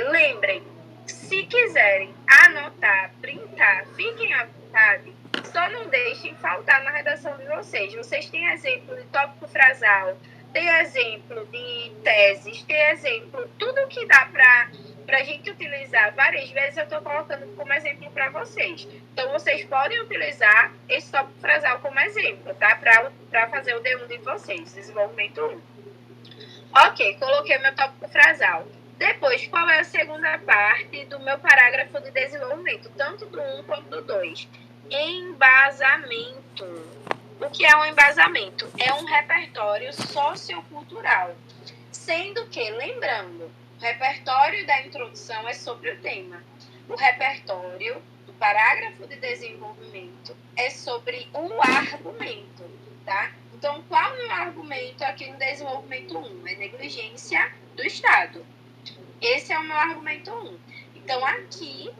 Lembrem, se quiserem anotar, printar, fiquem à vontade, só não deixem faltar na redação de vocês. Vocês têm exemplo de tópico frasal, tem exemplo de teses, tem exemplo, tudo que dá para a gente utilizar várias vezes, eu estou colocando como exemplo para vocês. Então, vocês podem utilizar esse tópico frasal como exemplo, tá? Para fazer o D1 de vocês, desenvolvimento 1. Ok, coloquei meu tópico frasal. Depois, qual é a segunda parte do meu parágrafo de desenvolvimento, tanto do 1 quanto do 2? Embasamento. O que é um embasamento? É um repertório sociocultural. Sendo que, lembrando, o repertório da introdução é sobre o tema. O repertório do parágrafo de desenvolvimento é sobre o argumento, tá? Então, qual é o argumento aqui no desenvolvimento 1? É negligência do Estado. Esse é o meu argumento 1. Então, aqui,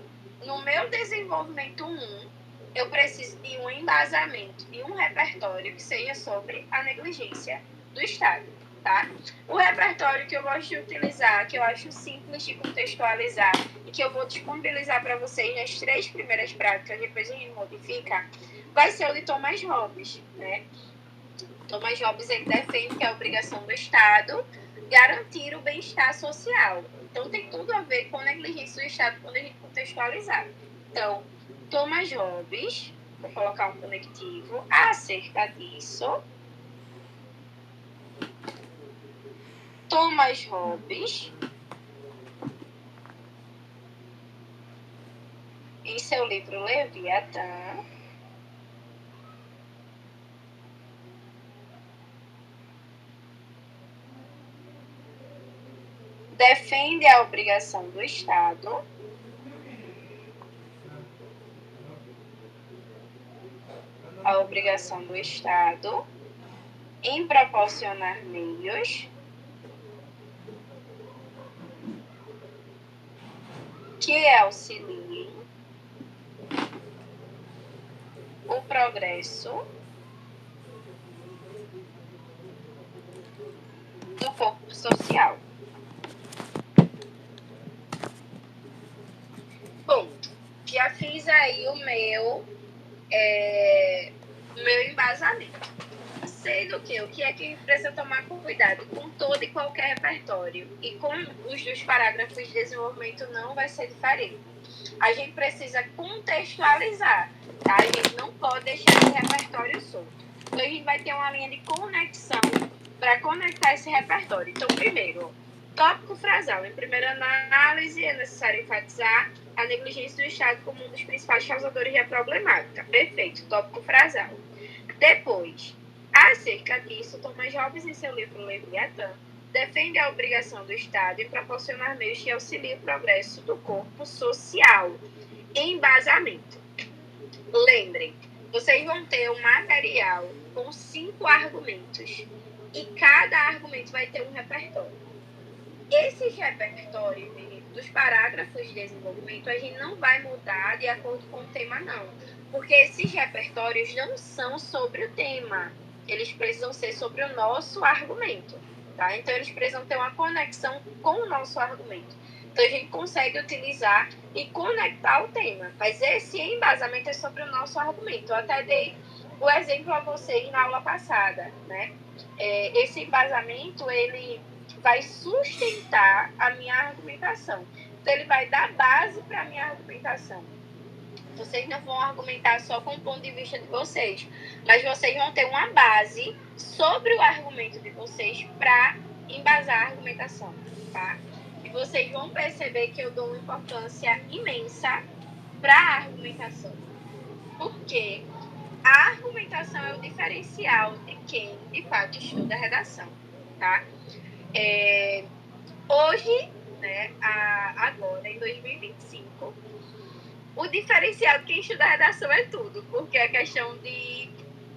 no meu desenvolvimento 1, eu preciso de um embasamento e um repertório que seja sobre a negligência do Estado, tá? O repertório que eu gosto de utilizar, que eu acho simples de contextualizar e que eu vou disponibilizar para vocês nas 3 primeiras práticas, depois a gente modifica, vai ser o de Thomas Hobbes, né? Thomas Hobbes, ele defende que é a obrigação do Estado garantir o bem-estar social. Então, tem tudo a ver com a negligência do Estado quando a gente contextualizar. Então, Thomas Hobbes, vou colocar um conectivo acerca disso. Thomas Hobbes, em seu livro Leviatã, defende a obrigação do Estado em proporcionar meios que auxiliem o progresso do corpo social. Bom, já fiz aí o meu embasamento. Sendo que o que é que precisa tomar cuidado com todo e qualquer repertório e com os dos parágrafos de desenvolvimento não vai ser diferente. A gente precisa contextualizar, tá? A gente não pode deixar esse repertório solto. Então, a gente vai ter uma linha de conexão para conectar esse repertório. Então, primeiro, tópico frasal. Em primeira análise, é necessário enfatizar a negligência do Estado como um dos principais causadores da problemática. Perfeito, tópico frasal. Depois, acerca disso, Thomas Hobbes, em seu livro Leviatã, defende a obrigação do Estado em proporcionar meios que auxiliem o progresso do corpo social. Embasamento. Lembrem, vocês vão ter um material com 5 argumentos e cada argumento vai ter um repertório. Esses repertórios dos parágrafos de desenvolvimento, a gente não vai mudar de acordo com o tema, não. Porque esses repertórios não são sobre o tema. Eles precisam ser sobre o nosso argumento, tá? Então, eles precisam ter uma conexão com o nosso argumento. Então, a gente consegue utilizar e conectar o tema. Mas esse embasamento é sobre o nosso argumento. Eu até dei o exemplo a vocês na aula passada, né? Esse embasamento, ele vai sustentar a minha argumentação. Então, ele vai dar base para a minha argumentação. Vocês não vão argumentar só com o ponto de vista de vocês, mas vocês vão ter uma base sobre o argumento de vocês para embasar a argumentação, tá? E vocês vão perceber que eu dou uma importância imensa para a argumentação. Porque a argumentação é o diferencial de quem, de fato, estuda a redação, tá? Hoje, né, agora, em 2025, o diferencial de quem estuda a redação é tudo, porque a questão de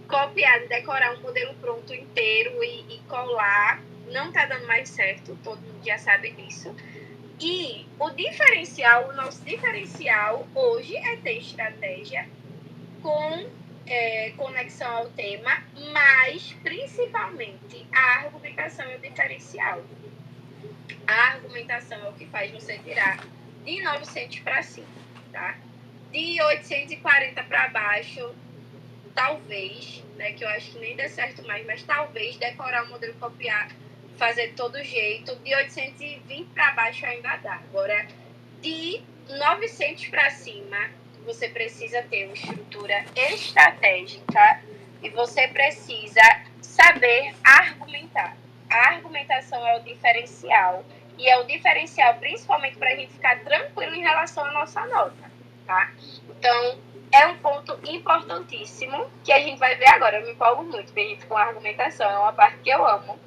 copiar, de decorar um modelo pronto inteiro e colar não está dando mais certo, todo mundo já sabe disso. E o nosso diferencial hoje é ter estratégia com conexão ao tema, mas principalmente a argumentação é o diferencial. A argumentação é o que faz você tirar de 900 para cima, tá? De 840 para baixo, talvez, né, que eu acho que nem dê certo mais, mas talvez decorar o modelo, copiar, fazer de todo jeito. De 820 para baixo ainda dá. Agora, de 900 para cima, você precisa ter uma estrutura estratégica e você precisa saber argumentar. A argumentação é o diferencial, e é o diferencial principalmente para a gente ficar tranquilo em relação à nossa nota, tá? Então, é um ponto importantíssimo que a gente vai ver agora. Eu me empolgo muito, gente, com a argumentação, é uma parte que eu amo.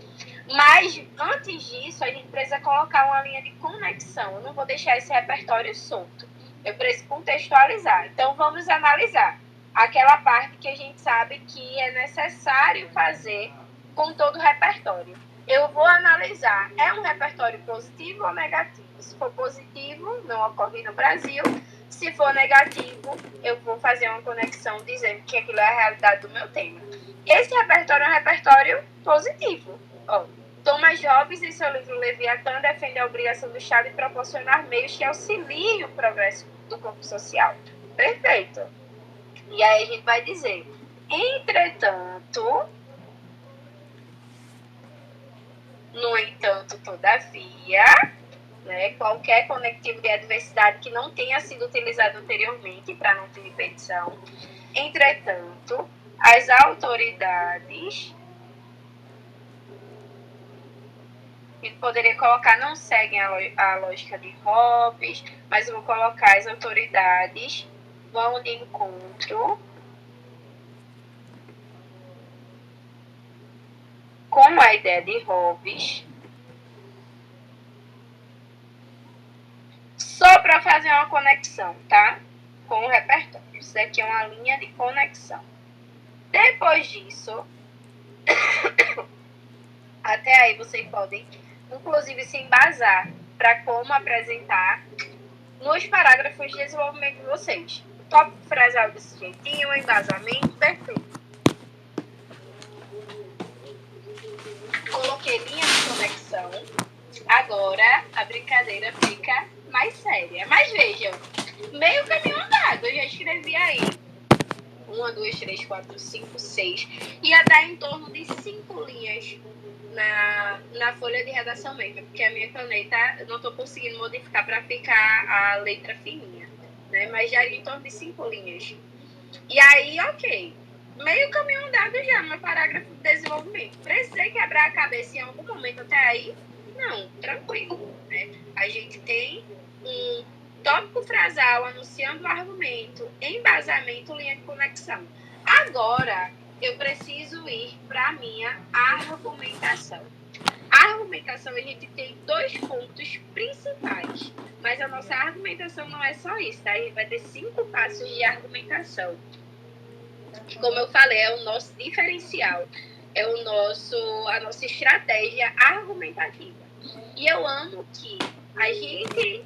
Mas, antes disso, a gente precisa colocar uma linha de conexão. Eu não vou deixar esse repertório solto. Eu preciso contextualizar. Então, vamos analisar aquela parte que a gente sabe que é necessário fazer com todo o repertório. Eu vou analisar, é um repertório positivo ou negativo? Se for positivo, não ocorre no Brasil. Se for negativo, eu vou fazer uma conexão dizendo que aquilo é a realidade do meu tema. Esse repertório é um repertório positivo. Ó, Thomas Hobbes, em seu livro Leviatã, defende a obrigação do Estado de proporcionar meios que auxiliem o progresso do corpo social. Perfeito. E aí a gente vai dizer, entretanto, no entanto, todavia, né, qualquer conectivo de adversidade que não tenha sido utilizado anteriormente para não ter repetição. Entretanto, as autoridades, eu poderia colocar, não seguem a lógica de Hobbes, mas eu vou colocar as autoridades vão de encontro com a ideia de Hobbes, só para fazer uma conexão, tá? Com o repertório. Isso aqui é uma linha de conexão. Depois disso, até aí vocês podem, inclusive, se embasar para como apresentar nos parágrafos de desenvolvimento de vocês. O tópico frasal desse jeitinho, o embasamento, perfeito. Coloquei linha de conexão. Agora a brincadeira fica mais séria. Mas vejam, meio caminho andado. Eu já escrevi aí 1, 2, 3, 4, 5, 6. Ia dar em torno de 5 linhas na folha de redação mesmo, porque a minha caneta eu não estou conseguindo modificar para ficar a letra fininha, né? Mas já em torno de 5 linhas. E aí, ok. Meio caminho andado já no parágrafo de desenvolvimento. Precisei quebrar a cabeça em algum momento até aí? Não, tranquilo, né? A gente tem um tópico frasal anunciando o argumento, embasamento, linha de conexão. Agora, eu preciso ir para a minha argumentação. A argumentação, a gente tem 2 pontos principais, mas a nossa argumentação não é só isso, tá? A gente vai ter 5 passos de argumentação. Como eu falei, é o nosso diferencial, é a nossa estratégia argumentativa. E eu amo que a gente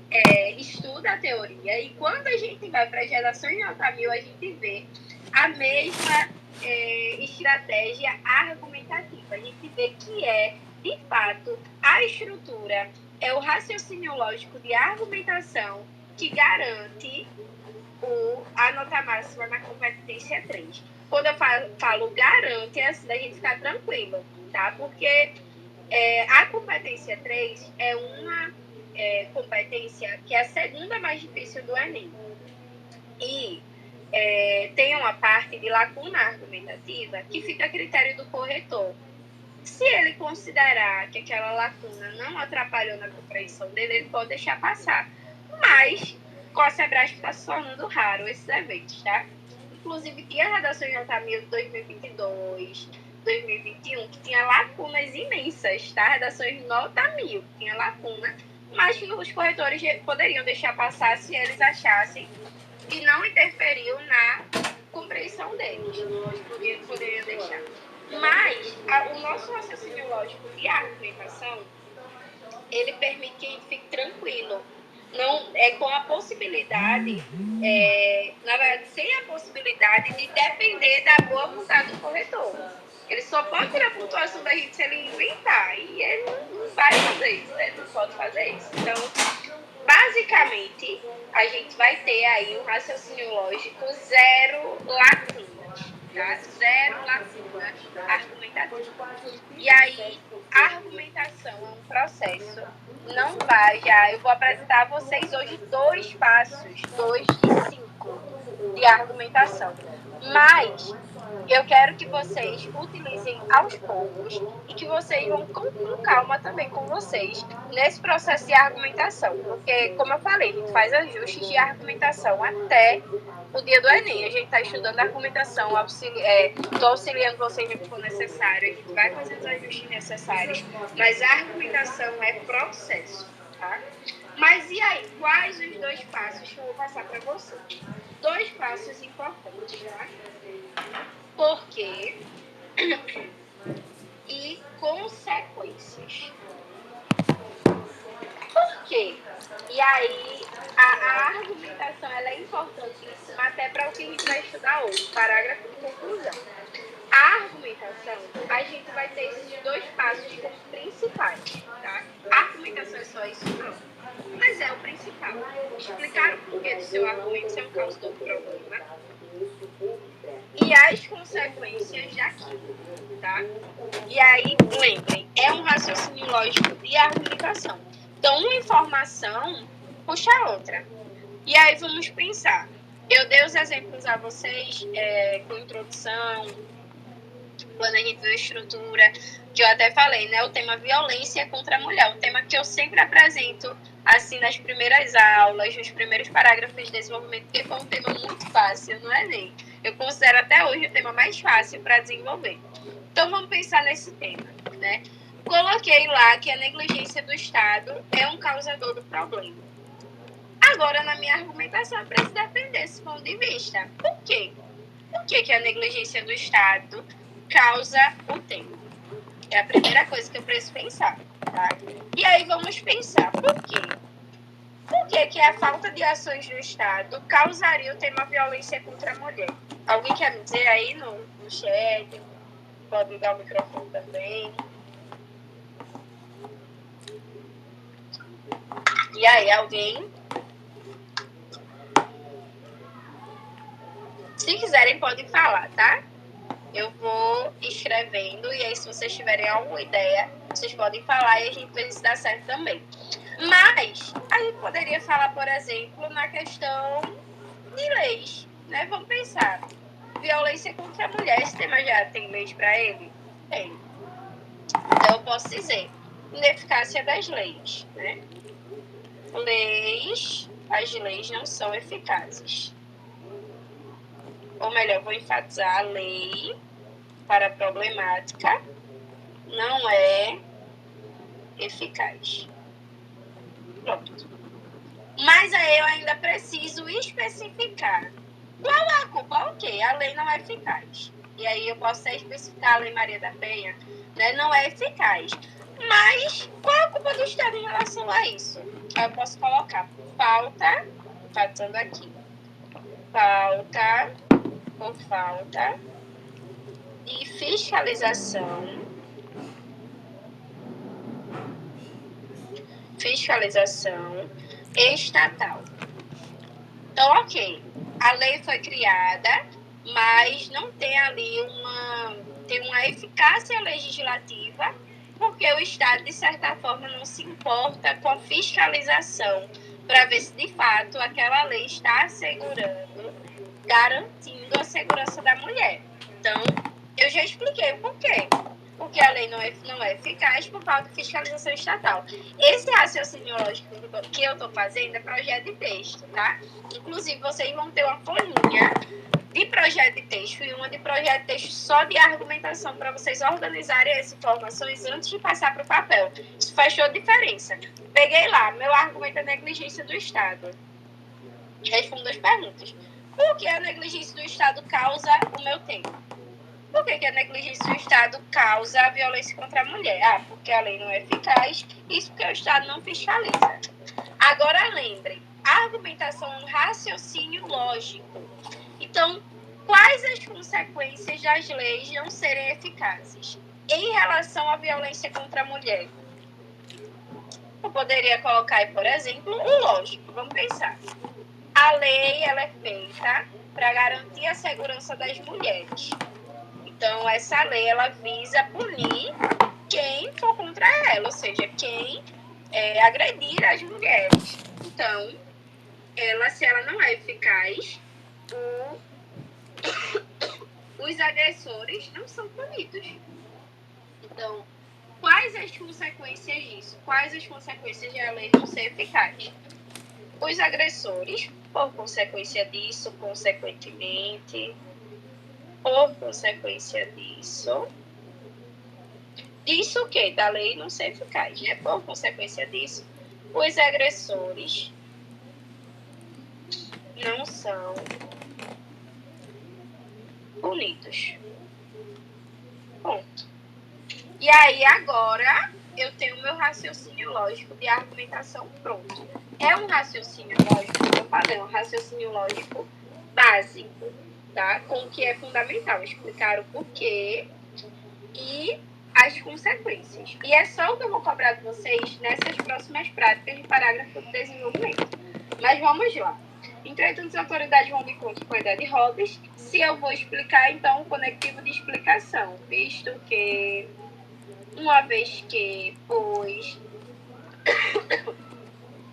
estuda a teoria e quando a gente vai para as redações de nota 1000, a gente vê a mesma estratégia argumentativa. A gente vê que de fato, a estrutura é o raciocínio lógico de argumentação que garante a nota máxima na competência 3. Quando eu falo garante, é assim da gente ficar tranquilo, tá? Porque a competência 3 é uma competência que é a segunda mais difícil do Enem. E tem uma parte de lacuna argumentativa que fica a critério do corretor. Se ele considerar que aquela lacuna não atrapalhou na compreensão dele, ele pode deixar passar. Mas, com a Sebrasp está se tornando raro esses eventos, tá? Inclusive, tinha redações de nota 1000 de 2022, 2021, que tinha lacunas imensas, tá? Redações de nota 1000, tinha lacuna, mas que os corretores poderiam deixar passar se eles achassem que não interferiu na compreensão deles. Poderiam deixar. Mas o nosso raciocínio lógico de argumentação, ele permite que a gente fique tranquilo. Não, com a possibilidade, na verdade, sem a possibilidade de depender da boa vontade do corretor. Ele só pode tirar a pontuação da gente se ele inventar. E ele não vai fazer isso, né? Não pode fazer isso. Então, basicamente, a gente vai ter aí um raciocínio lógico zero lacunas, tá? Zero lacunas argumentativas. E aí, a argumentação é um processo. Não vai já. Eu vou apresentar a vocês hoje 2 passos, 2 de 5 de argumentação. Mas eu quero que vocês utilizem aos poucos e que vocês vão com calma também com vocês nesse processo de argumentação. Porque, como eu falei, a gente faz ajustes de argumentação até o dia do Enem. A gente está estudando argumentação, estou auxiliando vocês no que for necessário, a gente vai fazer os ajustes necessários, mas a argumentação é processo, tá? Mas e aí, quais os 2 passos que eu vou passar para vocês? 2 passos importantes, tá? Por quê? E consequências. Por quê? E aí, a argumentação ela é importantíssima até para o que a gente vai estudar hoje, parágrafo de conclusão. A argumentação, a gente vai ter esses 2 passos como principais, tá? A argumentação é só isso? Não. Mas é o principal. Explicar o porquê do seu argumento ser um causador do problema. E as consequências daquilo, tá? E aí, lembrem, é um raciocínio lógico de argumentação. Então, uma informação puxa a outra. E aí, vamos pensar. Eu dei os exemplos a vocês com introdução, quando a gente viu a estrutura, que eu até falei, né? O tema violência contra a mulher, um tema que eu sempre apresento, assim, nas primeiras aulas, nos primeiros parágrafos de desenvolvimento, porque foi um tema muito fácil, não é nem? Eu considero até hoje o tema mais fácil para desenvolver. Então, vamos pensar nesse tema, né? Coloquei lá que a negligência do Estado é um causador do problema. Agora, na minha argumentação, eu preciso defender esse ponto de vista. Por quê? Por que a negligência do Estado causa o tema? É a primeira coisa que eu preciso pensar, tá? E aí vamos pensar, por quê? Por que a falta de ações do Estado causaria o tema violência contra a mulher? Alguém quer me dizer aí no chat? Pode ligar o microfone também. E aí, alguém? Se quiserem, podem falar, tá? Eu vou escrevendo e aí, se vocês tiverem alguma ideia, vocês podem falar e a gente vê se dá certo também. Mas a gente poderia falar, por exemplo, na questão de leis, né? Vamos pensar. Violência contra a mulher, esse tema já tem leis para ele? Tem. Então, eu posso dizer, ineficácia das leis, né? As leis não são eficazes. Ou melhor, vou enfatizar, a lei para a problemática não é eficaz. Pronto. Mas aí eu ainda preciso especificar. Qual é a culpa? Ok, a lei não é eficaz. E aí eu posso até especificar a Lei Maria da Penha, né? Não é eficaz. Mas qual é a culpa do Estado em relação a isso? Aí eu posso colocar falta, enfatizando aqui, por falta de fiscalização estatal. Então, ok, a lei foi criada, mas não tem ali uma eficácia legislativa, porque o Estado, de certa forma, não se importa com a fiscalização para ver se, de fato, aquela lei está garantindo a segurança da mulher. Então, eu já expliquei o porquê. Porque a lei não é eficaz por falta de fiscalização estatal. Esse raciocínio lógico que eu estou fazendo é projeto de texto, tá? Inclusive, vocês vão ter uma folhinha de projeto de texto e uma de projeto de texto só de argumentação para vocês organizarem as informações antes de passar para o papel. Isso faz toda a diferença. Peguei lá, meu argumento é negligência do Estado. Respondo as perguntas. Por que a negligência do Estado causa o meu tema? Por que a negligência do Estado causa a violência contra a mulher? Ah, porque a lei não é eficaz, isso porque o Estado não fiscaliza. Agora lembrem, a argumentação é um raciocínio lógico. Então, Quais as consequências das leis não serem eficazes em relação à violência contra a mulher? Eu poderia colocar aí, por exemplo, o lógico. Vamos pensar. A lei ela é feita para garantir a segurança das mulheres. Então, essa lei ela visa punir quem for contra ela, ou seja, quem agredir as mulheres. Então, se ela não é eficaz, os agressores não são punidos. Então, quais as consequências disso? Quais as consequências de a lei não ser eficaz? Os agressores, por consequência disso, consequentemente, por consequência disso o quê? Da lei não ser eficaz, né? Por consequência disso, os agressores não são punidos. Ponto. E aí, agora, eu tenho o meu raciocínio lógico de argumentação pronto. É um raciocínio lógico, como eu falei, um raciocínio lógico básico, tá? Com o que é fundamental, explicar o porquê e as consequências. E é só o que eu vou cobrar de vocês nessas próximas práticas de parágrafo de desenvolvimento. Mas vamos lá. Entretanto, as autoridades vão de conta com a ideia de Hobbes. Se eu vou explicar, então, o conectivo de explicação, visto que, uma vez que, pois...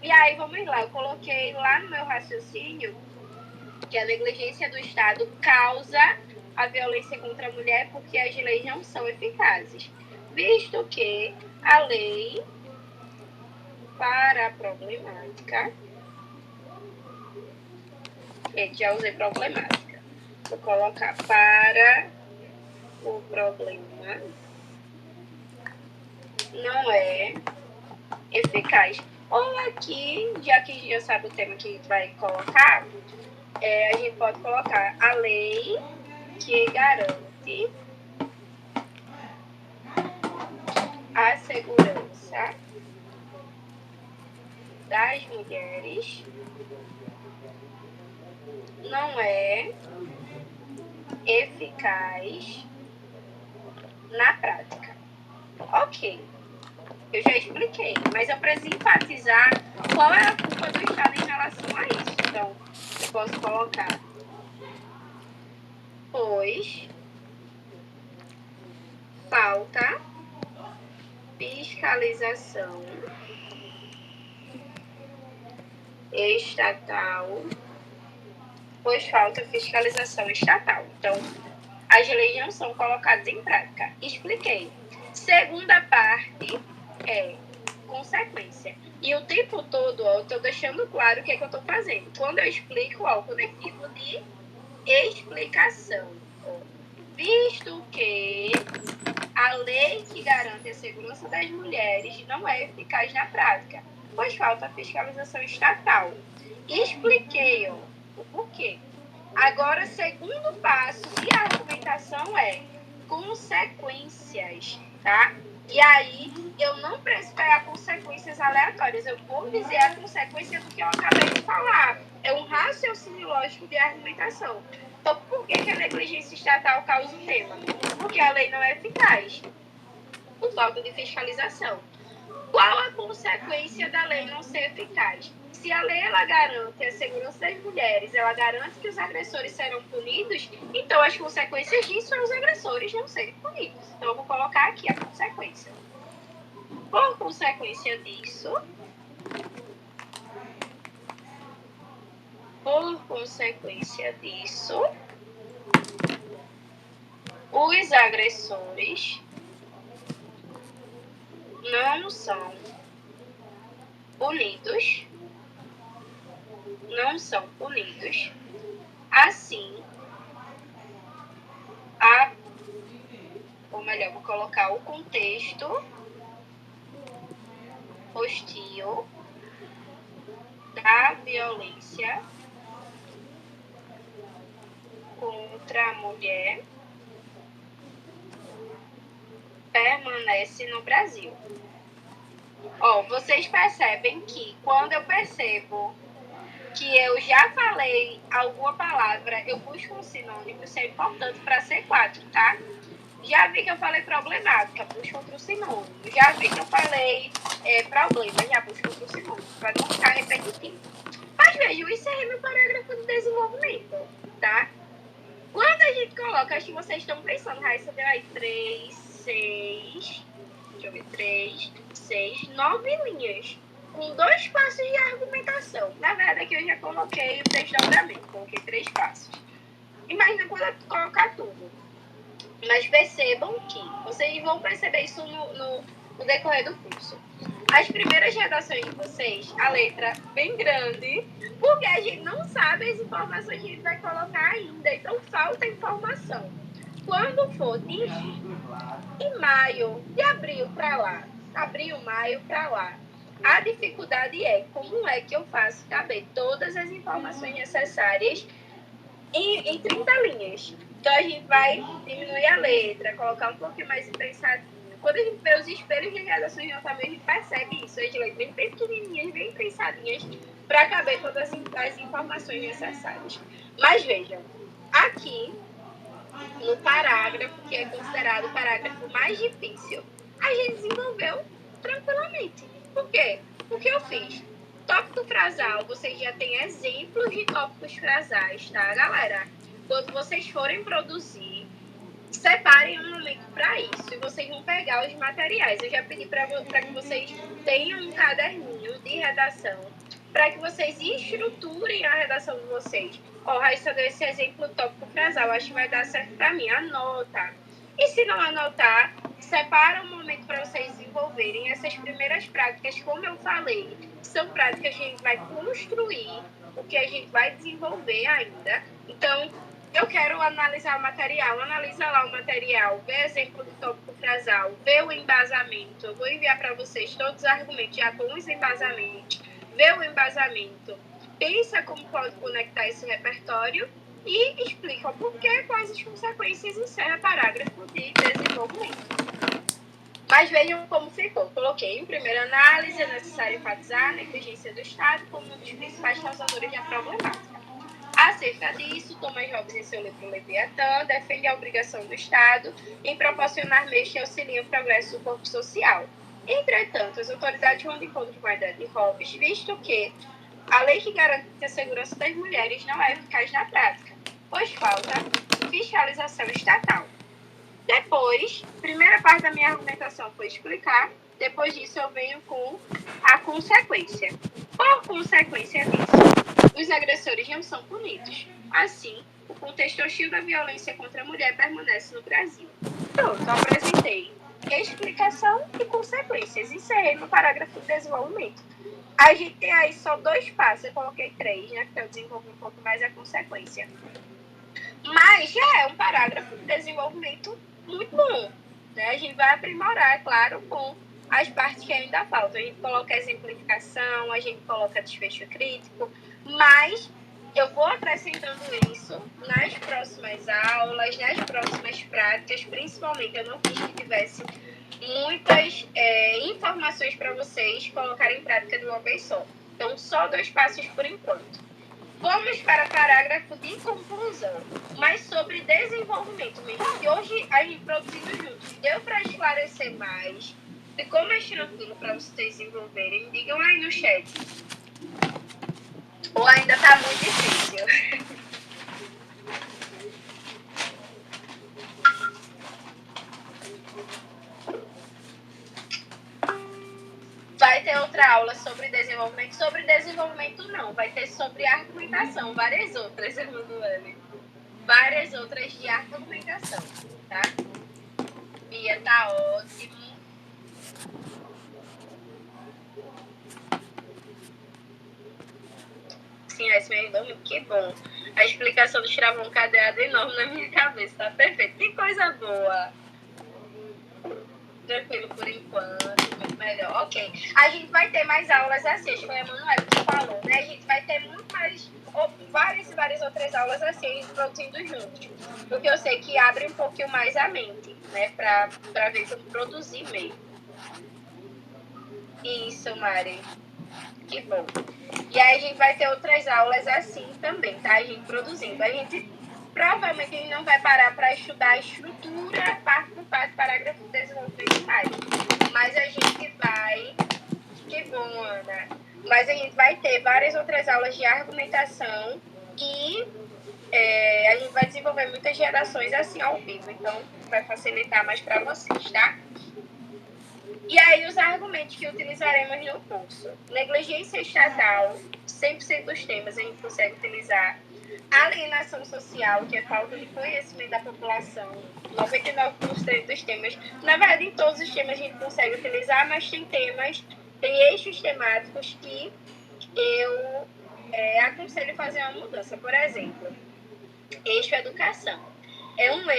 E aí, vamos lá, eu coloquei lá no meu raciocínio que a negligência do Estado causa a violência contra a mulher porque as leis não são eficazes, visto que a lei para a problemática, já usei problemática, vou colocar para o problema não é eficaz. Ou aqui, já que a gente já sabe o tema que a gente vai colocar, a gente pode colocar a lei que garante a segurança das mulheres não é eficaz na prática. Ok, eu já expliquei, mas eu preciso enfatizar qual é a culpa do Estado em relação a isso. Então, eu posso colocar, pois falta fiscalização estatal, Então, as leis não são colocadas em prática. Expliquei. Segunda parte é consequência. E o tempo todo, eu estou deixando claro o que é que eu estou fazendo. Quando eu explico, o conectivo de explicação. Visto que a lei que garante a segurança das mulheres não é eficaz na prática, pois falta fiscalização estatal. Expliquei o porquê. Agora, segundo passo de argumentação é consequências, tá? E aí, eu não preciso pegar consequências aleatórias, eu vou dizer a consequência do que eu acabei de falar. É um raciocínio lógico de argumentação. Então, por que a negligência estatal causa o tema? Porque a lei não é eficaz, por falta de fiscalização. Qual a consequência da lei não ser eficaz? Se a lei ela garante a segurança das mulheres, ela garante que os agressores serão punidos, então as consequências disso são os agressores não serem punidos. Então eu vou colocar aqui a consequência. Por consequência disso, os agressores não são punidos, assim, ou melhor, vou colocar o contexto hostil da violência contra a mulher permanece no Brasil. Vocês percebem que quando eu percebo que eu já falei alguma palavra, eu busco um sinônimo, isso é importante para C4, tá? Já vi que eu falei problemática, busco outro sinônimo. Já vi que eu falei problema, já busco outro sinônimo, para não ficar repetitivo. Mas veja, eu encerrei meu parágrafo de desenvolvimento, tá? Quando a gente coloca, acho que vocês estão pensando, Raíssa deu aí 3, 6, deixa eu ver, 3, 6, 9 linhas, com 2 passos de argumentação. Na verdade, aqui eu já coloquei o desdobramento, coloquei 3 passos. Imagina quando eu colocar tudo. Mas percebam que vocês vão perceber isso no decorrer do curso. As primeiras redações de vocês, a letra bem grande, porque a gente não sabe as informações que a gente vai colocar ainda, então falta informação. Quando for de maio, de abril para lá, abril, maio para lá, a dificuldade é como é que eu faço caber todas as informações necessárias em 30 linhas. Então a gente vai diminuir a letra, colocar um pouquinho mais impressadinho. Quando a gente vê os espelhos de redações de notamento, a gente percebe isso, as letras bem pequenininhas, bem impressadinhas, para caber todas as informações necessárias. Mas vejam, aqui no parágrafo, que é considerado o parágrafo mais difícil, a gente desenvolveu tranquilamente. Por quê? Porque eu fiz tópico frasal, vocês já têm exemplos de tópicos frasais, tá, galera? Quando vocês forem produzir, separem um momento para isso e vocês vão pegar os materiais. Eu já pedi para que vocês tenham um caderninho de redação para que vocês estruturem a redação de vocês. Ó, Raíssa deu esse exemplo tópico frasal, acho que vai dar certo para mim. Anota. E se não anotar, separa um momento para vocês desenvolverem essas primeiras práticas, como eu falei, são práticas que a gente vai construir, o que a gente vai desenvolver ainda. Então, eu quero analisar o material, analisa lá o material, vê exemplo do tópico frasal, vê o embasamento. Eu vou enviar para vocês todos os argumentos já com os embasamentos, vê o embasamento, pensa como pode conectar esse repertório e explica o porquê, quais as consequências, encerra parágrafo de desenvolvimento. Mas vejam como ficou. Coloquei em primeira análise, é necessário enfatizar a negligência do Estado como um dos principais causadores da problemática. Acerca disso, Thomas Hobbes, em seu livro Leviatã, defende a obrigação do Estado em proporcionar meios que auxiliem o progresso do corpo social. Entretanto, as autoridades vão de encontro com a ideia de Hobbes, visto que a lei que garante a segurança das mulheres não é eficaz na prática, pois falta fiscalização estatal. Depois, primeira parte da minha argumentação foi explicar, depois disso eu venho com a consequência. Por consequência disso, os agressores não são punidos. Assim, o contexto hostil da violência contra a mulher permanece no Brasil. Pronto, apresentei explicação e consequências. Encerrei no parágrafo de desenvolvimento. A gente tem aí só 2 passos, eu coloquei 3, né? Porque eu desenvolvi um pouco mais a consequência. Mas já é um parágrafo de desenvolvimento muito bom, né? A gente vai aprimorar, é claro, com as partes que ainda faltam. A gente coloca exemplificação, a gente coloca desfecho crítico, mas eu vou acrescentando isso nas próximas aulas, nas próximas práticas, principalmente. Eu não quis que tivesse muitas informações para vocês colocarem em prática de uma vez só. Então, só 2 passos por enquanto. Vamos para o parágrafo de conclusão, mas sobre desenvolvimento mesmo. Que hoje a gente produzindo juntos deu para esclarecer mais, ficou mais tranquilo para vocês desenvolverem. Digam aí no chat. Ou ainda está muito difícil? Vai ter outra aula sobre desenvolvimento. Sobre desenvolvimento, não. Vai ter sobre argumentação. Várias outras, Emanuele. Várias outras de argumentação, tá? Bia, tá ótimo. Sim, esse meu irmão, que bom. A explicação do travão cadeado enorme na minha cabeça. Tá perfeito. Que coisa boa. Tranquilo por enquanto, muito melhor. Ok. A gente vai ter mais aulas assim, acho que foi a Emanuele que falou, né? A gente vai ter muito mais, várias e várias outras aulas assim, produzindo juntos. Porque eu sei que abre um pouquinho mais a mente, né? Pra ver como produzir mesmo. Isso, Mari. Que bom. E aí a gente vai ter outras aulas assim também, tá? A gente produzindo. A gente provavelmente não vai parar para estudar a estrutura, parte por parte, parágrafo de desenvolvimento mais. Mas a gente vai... Que bom, Ana. Mas a gente vai ter várias outras aulas de argumentação e a gente vai desenvolver muitas gerações assim ao vivo. Então, vai facilitar mais para vocês, tá? E aí, os argumentos que utilizaremos no curso. Negligência estatal, 100% dos temas a gente consegue utilizar. Alienação social, que é falta de conhecimento da população, 99% dos temas. Na verdade, em todos os temas a gente consegue utilizar, mas tem temas, tem eixos temáticos que eu aconselho fazer uma mudança. Por exemplo, eixo educação. É um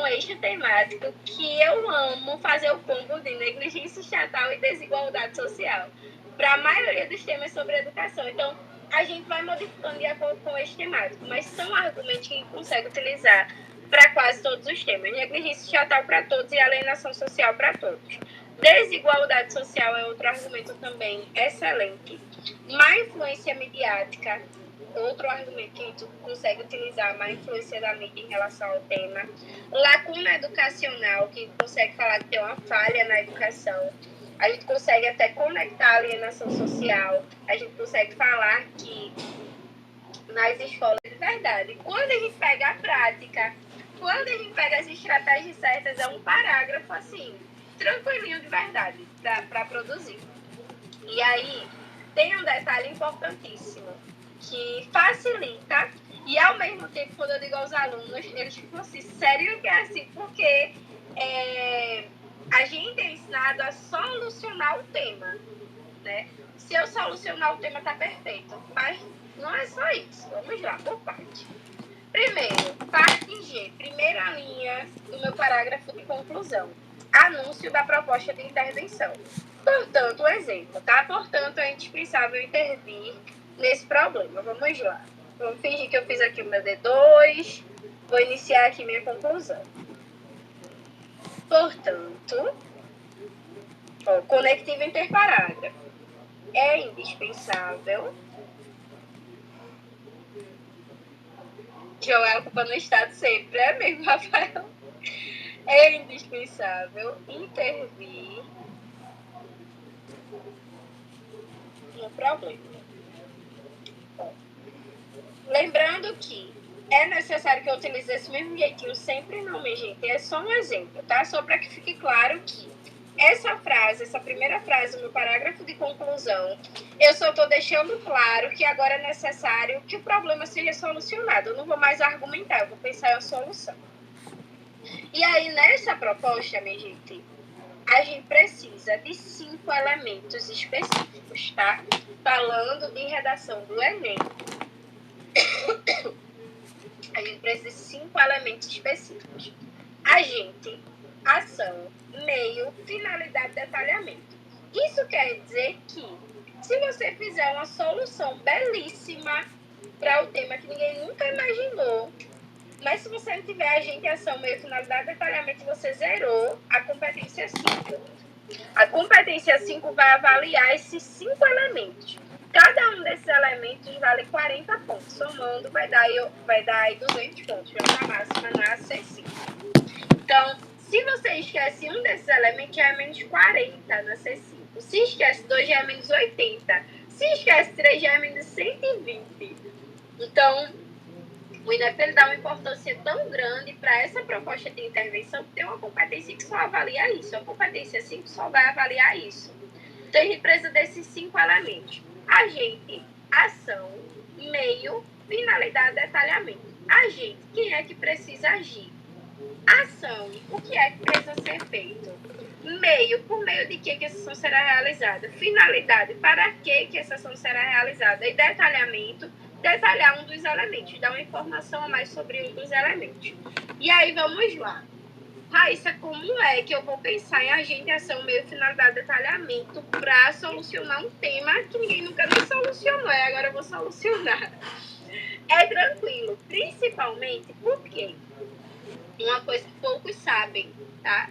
eixo temático que eu amo fazer o combo de negligência estatal e desigualdade social para a maioria dos temas sobre educação. Então, a gente vai modificando de acordo com o eixo temático, mas são argumentos que a gente consegue utilizar para quase todos os temas. Negligência estatal para todos e alienação social para todos. Desigualdade social é outro argumento também excelente. Má influência midiática, outro argumento que a gente consegue utilizar, má influência da mídia em relação ao tema. Lacuna educacional, que consegue falar que tem uma falha na educação. A gente consegue até conectar a alienação social. A gente consegue falar que nas escolas, de verdade, quando a gente pega a prática, quando a gente pega as estratégias certas, é um parágrafo assim, tranquilinho de verdade, para produzir. E aí, tem um detalhe importantíssimo, que facilita, e ao mesmo tempo, quando eu digo aos alunos, eles ficam assim, sério que é assim? Porque a gente é ensinado a solucionar o tema, né? Se eu solucionar o tema, tá perfeito, mas não é só isso. Vamos lá, por parte. Primeiro, parte G, primeira linha do meu parágrafo de conclusão. Anúncio da proposta de intervenção. Portanto, um exemplo, tá? Portanto, é indispensável intervir nesse problema. Vamos lá. Vamos fingir que eu fiz aqui o meu D2. Vou iniciar aqui minha conclusão. Portanto, conectivo interparágrafo. É indispensável. Jogar a culpa no Estado sempre, é mesmo, Rafael? É indispensável intervir no problema. Bom, lembrando que é necessário que eu utilize esse mesmo jeitinho sempre não, minha gente. É só um exemplo, tá? Só para que fique claro que essa frase, essa primeira frase no parágrafo de conclusão, eu só estou deixando claro que agora é necessário que o problema seja solucionado. Eu não vou mais argumentar, eu vou pensar em uma solução. E aí, nessa proposta, minha gente, a gente precisa de 5 elementos específicos, tá? Falando de redação do Enem, a gente precisa de 5 elementos específicos. Agente, ação, meio, finalidade, detalhamento. Isso quer dizer que, se você fizer uma solução belíssima para o tema que ninguém nunca imaginou, mas se você não tiver agente, ação, meio, finalidade, detalhamento, você zerou a competência 5. A competência 5 vai avaliar esses 5 elementos. Cada um desses elementos vale 40 pontos. Somando, vai dar aí 200 pontos. Nota máxima na C5. Então, se você esquece um desses elementos, já é menos 40 na C5. Se esquece 2, já é menos 80. Se esquece 3, já é menos 120. Então, o INEP dá uma importância tão grande para essa proposta de intervenção que tem uma competência que só avalia isso. A competência 5 só vai avaliar isso. Então, a gente precisa desses 5 elementos. Agente, ação, meio, finalidade, detalhamento. Agente, quem é que precisa agir? Ação, o que é que precisa ser feito? Meio, por meio de que essa ação será realizada? Finalidade, para que essa ação será realizada? E detalhamento, detalhar um dos elementos, dar uma informação a mais sobre um dos elementos. E aí, vamos lá. Raíssa, como é que eu vou pensar em agente, ação, meio, finalidade, detalhamento para solucionar um tema que ninguém nunca nem solucionou? E agora eu vou solucionar. É tranquilo, principalmente porque uma coisa que poucos sabem, tá?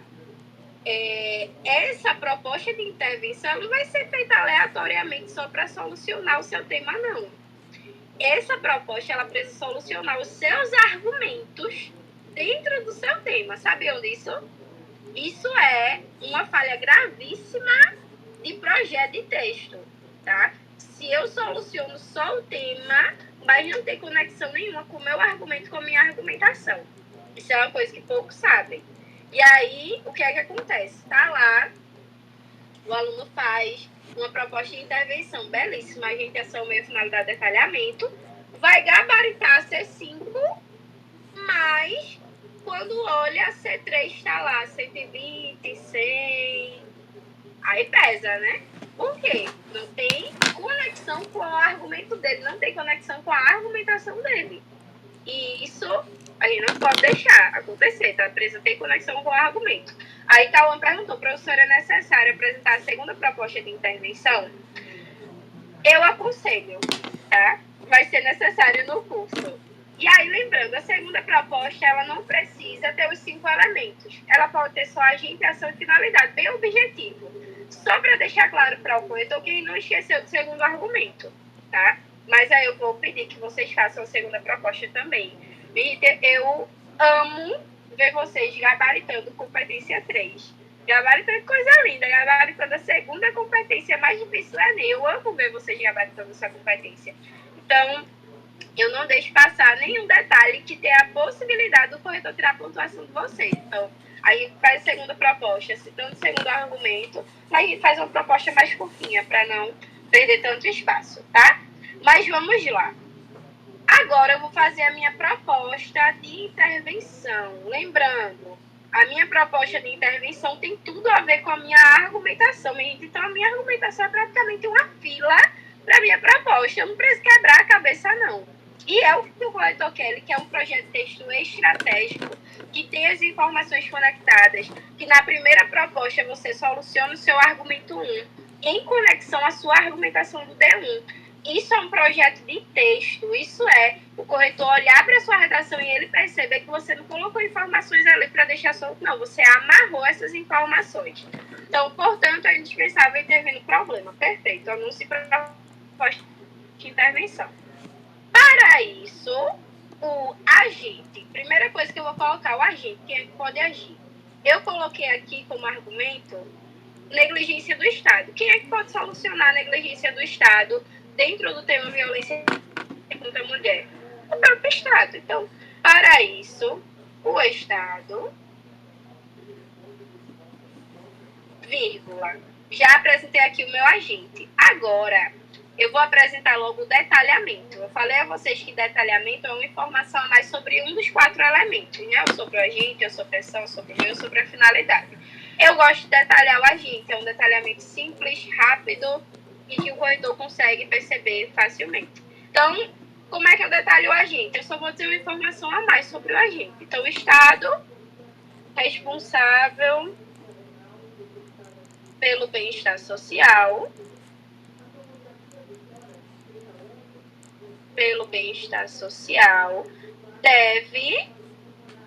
essa proposta de intervenção não vai ser feita aleatoriamente só para solucionar o seu tema, não. Essa proposta, ela precisa solucionar os seus argumentos dentro do seu tema. Sabiam disso? Isso é uma falha gravíssima de projeto de texto, tá? Se eu soluciono só o tema, mas não tem conexão nenhuma com o meu argumento, com a minha argumentação. Isso é uma coisa que poucos sabem. E aí, o que é que acontece? Tá lá, o aluno faz uma proposta de intervenção belíssima, agentiação, meio, finalidade, detalhamento, vai gabaritar a C5, mas quando olha a C3 está lá, 120, 100, aí pesa, né? Por quê? Não tem conexão com o argumento dele, não tem conexão com a argumentação dele. E isso a gente não pode deixar acontecer, tá? Precisa ter conexão com o argumento. Aí Cauã perguntou, professora, é necessário apresentar a segunda proposta de intervenção? Eu aconselho, tá? Vai ser necessário no curso. E aí, lembrando, a segunda proposta, ela não precisa ter os 5 elementos. Ela pode ter só agente, ação e finalidade, bem objetivo. Só para deixar claro para o corretor que ele não esqueceu do segundo argumento, tá? Mas aí eu vou pedir que vocês façam a segunda proposta também. Eu amo ver vocês gabaritando competência 3. Gabaritando coisa linda, gabaritando a segunda competência mais difícil é nem. Eu amo ver vocês gabaritando essa competência. Então, eu não deixo passar nenhum detalhe que tenha a possibilidade do corretor tirar a pontuação de vocês. Então, aí faz a segunda proposta, citando o segundo argumento, aí faz uma proposta mais curtinha para não perder tanto espaço, tá? Mas vamos lá. Agora eu vou fazer a minha proposta de intervenção. Lembrando, a minha proposta de intervenção tem tudo a ver com a minha argumentação, gente. Então, a minha argumentação é praticamente uma fila para a minha proposta. Eu não preciso quebrar a cabeça, não. E é o que o corretor quer, ele quer um projeto de texto estratégico, que tem as informações conectadas, que na primeira proposta você soluciona o seu argumento 1 em conexão à sua argumentação do D1. Isso é um projeto de texto, isso é o corretor olhar para a sua redação e ele perceber que você não colocou informações ali para deixar solto, não, você amarrou essas informações. Então, portanto, é indispensável intervir no problema. Perfeito, anúncio para proposta de intervenção. Para isso, o agente, primeira coisa que eu vou colocar, o agente, quem é que pode agir? Eu coloquei aqui como argumento negligência do Estado. Quem é que pode solucionar a negligência do Estado dentro do tema violência contra a mulher? O próprio Estado. Então, para isso, o Estado, vírgula, já apresentei aqui o meu agente. Agora, eu vou apresentar logo o detalhamento. Eu falei a vocês que detalhamento é uma informação a mais sobre um dos 4 elementos, né? Sobre o agente, a sobre a ação, sobre o meio, sobre a finalidade. Eu gosto de detalhar o agente, é um detalhamento simples, rápido e que o corretor consegue perceber facilmente. Então, como é que eu detalho o agente? Eu só vou ter uma informação a mais sobre o agente. Então, o Estado responsável pelo bem-estar social, deve,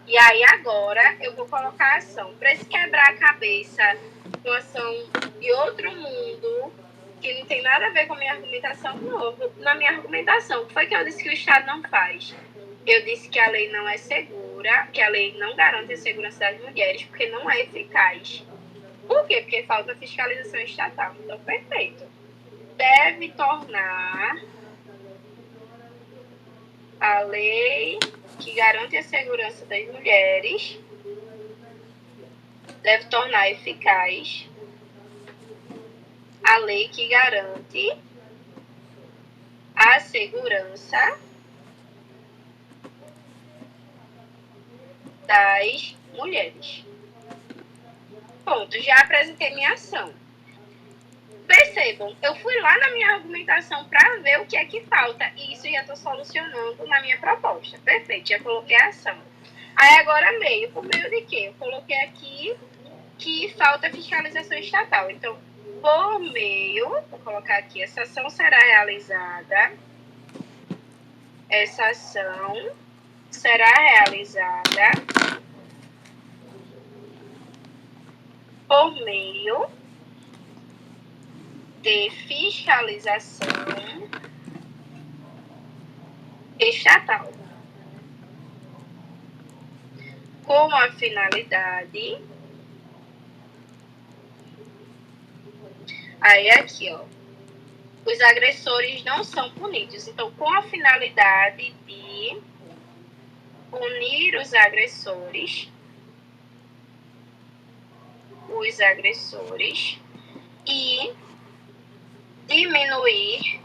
e aí agora eu vou colocar a ação. Para esse quebrar a cabeça com ação de outro mundo, que não tem nada a ver com a minha argumentação, novo, na minha argumentação, o que foi que eu disse que o Estado não faz? Eu disse que a lei não é segura, que a lei não garante a segurança das mulheres, porque não é eficaz. Por quê? Porque falta fiscalização estatal. Então, perfeito. Deve tornar a lei que garante a segurança das mulheres, deve tornar eficaz a lei que garante a segurança das mulheres. Ponto, já apresentei minha ação. Percebam, eu fui lá na minha argumentação para ver o que é que falta e isso já estou solucionando na minha proposta. Perfeito, já coloquei a ação. Aí agora meio, por meio de quê? Eu coloquei aqui que falta fiscalização estatal. Então, por meio, vou colocar aqui, essa ação será realizada. Essa ação será realizada por meio de fiscalização estatal, com a finalidade, aí aqui, ó, os agressores não são punidos. Então, com a finalidade de punir os agressores e diminuir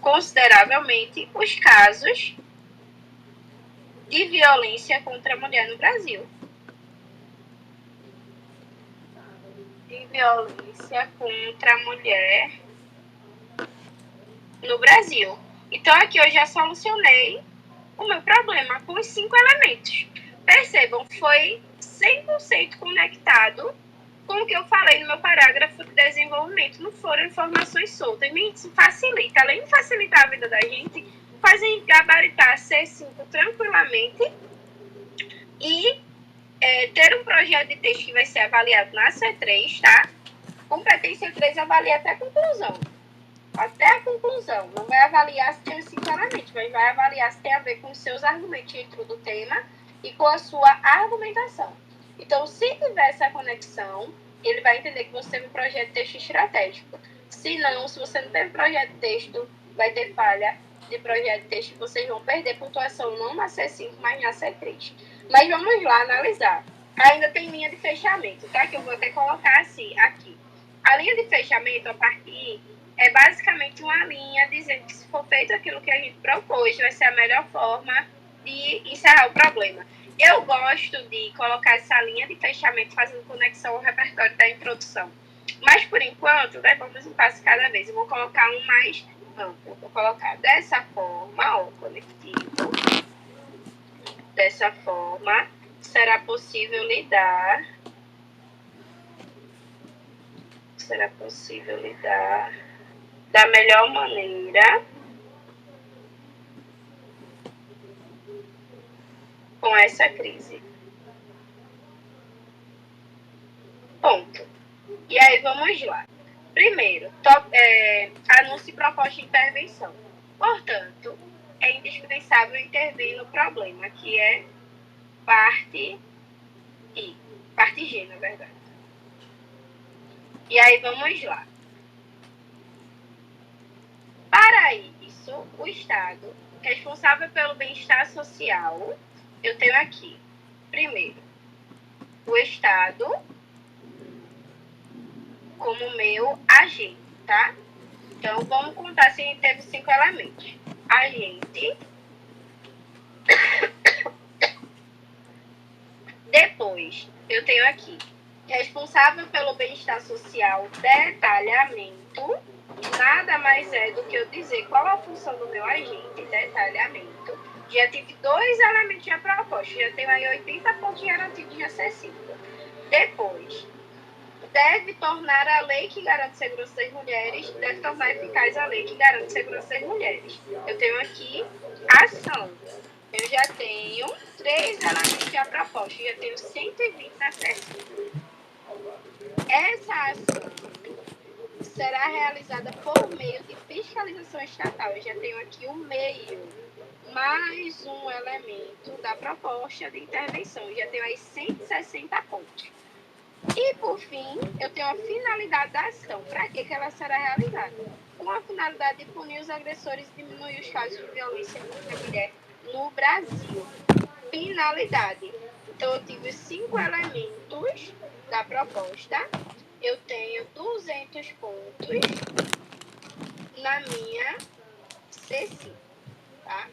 consideravelmente os casos de violência contra a mulher no Brasil. De violência contra a mulher no Brasil. Então, aqui eu já solucionei o meu problema com os 5 elementos. Percebam, foi 100% conectado com o que eu falei no meu parágrafo de desenvolvimento. Não foram informações soltas. Isso facilita, além de facilitar a vida da gente, faz a gente gabaritar C5 tranquilamente e ter um projeto de texto que vai ser avaliado na C3, tá? Competência 3 avalia até a conclusão. Até a conclusão. Não vai avaliar se tem os 5 elementos, mas vai avaliar se tem a ver com os seus argumentos dentro do tema e com a sua argumentação. Então, se tiver essa conexão, ele vai entender que você teve um projeto de texto estratégico. Se não, se você não teve projeto de texto, vai ter falha de projeto de texto, vocês vão perder pontuação não na C5, mas na C3. Mas vamos lá analisar. Ainda tem linha de fechamento, tá? Que eu vou até colocar assim, aqui. A linha de fechamento, a partir, é basicamente uma linha dizendo que se for feito aquilo que a gente propôs, vai ser a melhor forma de encerrar o problema. Eu gosto de colocar essa linha de fechamento fazendo conexão ao repertório da introdução. Mas, por enquanto, vamos um passo cada vez. Eu vou colocar um mais amplo. Vou colocar dessa forma, ó, conectivo. Dessa forma, será possível lidar da melhor maneira com essa crise. Ponto. E aí, vamos lá. Primeiro, anúncio e proposta de intervenção. Portanto, é indispensável intervir no problema, que é parte G, na verdade. E aí, vamos lá. Para isso, o Estado, responsável pelo bem-estar social, eu tenho aqui, primeiro, o Estado como meu agente, tá? Então, vamos contar se a gente teve 5 elementos. Agente. Depois, eu tenho aqui, responsável pelo bem-estar social, detalhamento. Nada mais é do que eu dizer qual a função do meu agente, detalhamento. Já tive 2 elementos de proposta, já tenho aí 80 pontos garantidos de C5. Depois, deve tornar a lei que garante segurança das mulheres, deve tornar eficaz a lei que garante segurança das mulheres. Eu tenho aqui ação. Eu já tenho 3 elementos de proposta, já tenho 120 na C5. Essa ação será realizada por meio de fiscalização estatal. Eu já tenho aqui o meio, mais um elemento da proposta de intervenção. Eu já tenho aí 160 pontos. E, por fim, eu tenho a finalidade da ação. Para que ela será realizada? Com a finalidade de punir os agressores e diminuir os casos de violência contra a mulher no Brasil. Finalidade. Então, eu tive 5 elementos da proposta. Eu tenho 200 pontos na minha C5, tá?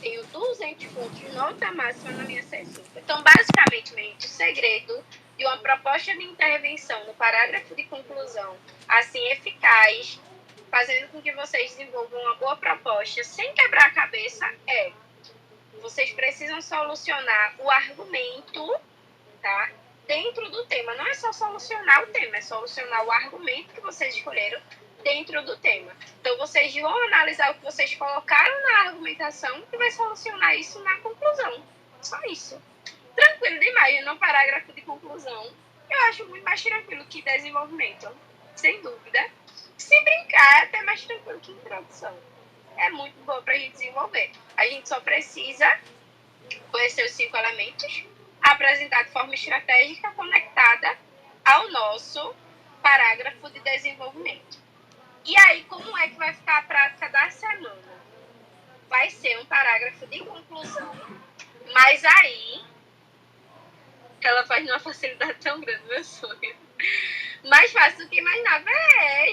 Tenho 200 pontos de nota máxima na minha C5. Então, basicamente, o segredo de uma proposta de intervenção no parágrafo de conclusão, assim, eficaz, fazendo com que vocês desenvolvam uma boa proposta sem quebrar a cabeça, vocês precisam solucionar o argumento, tá? Dentro do tema. Não é só solucionar o tema, é solucionar o argumento que vocês escolheram dentro do tema. Então, vocês vão analisar o que vocês colocaram na argumentação e vai solucionar isso na conclusão. Só isso. tranquilo demais. No parágrafo de conclusão, eu acho muito mais tranquilo que desenvolvimento, sem dúvida. Se brincar, é até mais tranquilo que introdução. É muito bom para a gente desenvolver. A gente só precisa conhecer os 5 elementos, apresentar de forma estratégica conectada ao nosso parágrafo de desenvolvimento. E aí, como é que vai ficar a prática da semana? Vai ser um parágrafo de conclusão, mas aí ela faz uma facilidade tão grande, meu sonho. Mais fácil do que imaginava.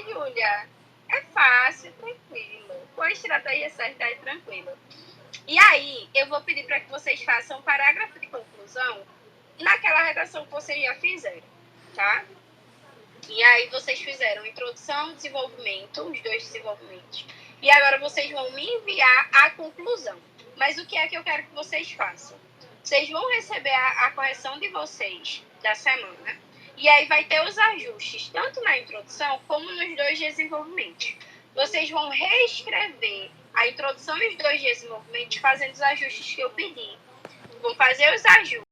Júlia. É fácil, tranquilo. Com a estratégia certa, é tranquilo. E aí, eu vou pedir para que vocês façam um parágrafo de conclusão naquela redação que vocês já fizeram, tá? E aí, vocês fizeram introdução, desenvolvimento, os 2 desenvolvimentos. E agora, vocês vão me enviar a conclusão. Mas o que é que eu quero que vocês façam? Vocês vão receber a correção de vocês da semana. E aí, vai ter os ajustes, tanto na introdução como nos 2 desenvolvimentos. Vocês vão reescrever a introdução e os 2 desenvolvimentos fazendo os ajustes que eu pedi. Vão fazer os ajustes